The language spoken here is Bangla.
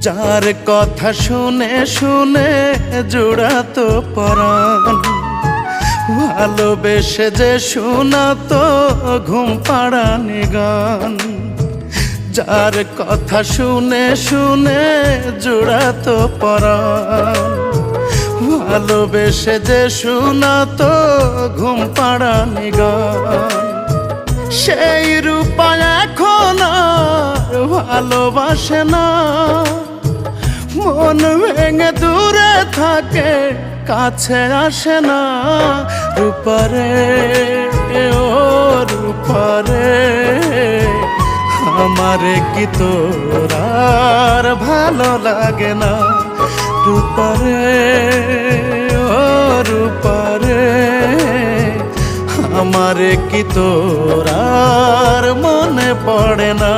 যার কথা শুনে শুনে জোড়াতো পরাণ, ভালোবেসে যে শোনাতো ঘুম পাড়ানি গান। যার কথা শুনে শুনে জোড়াতো পরাণ, ভালোবেসে যে শোনাতো ঘুম পাড়ানি গান। সেই রূপা এখন আর ভালোবাসে না, মন ভেঙে দূরে থাকে কাছে আসে না। রূপারে ও রূপারে, আমারে কি তোর আর ভালো লাগে না? রূপারে ও রূপারে, আমারে কি তোর আর মনে পড়ে না?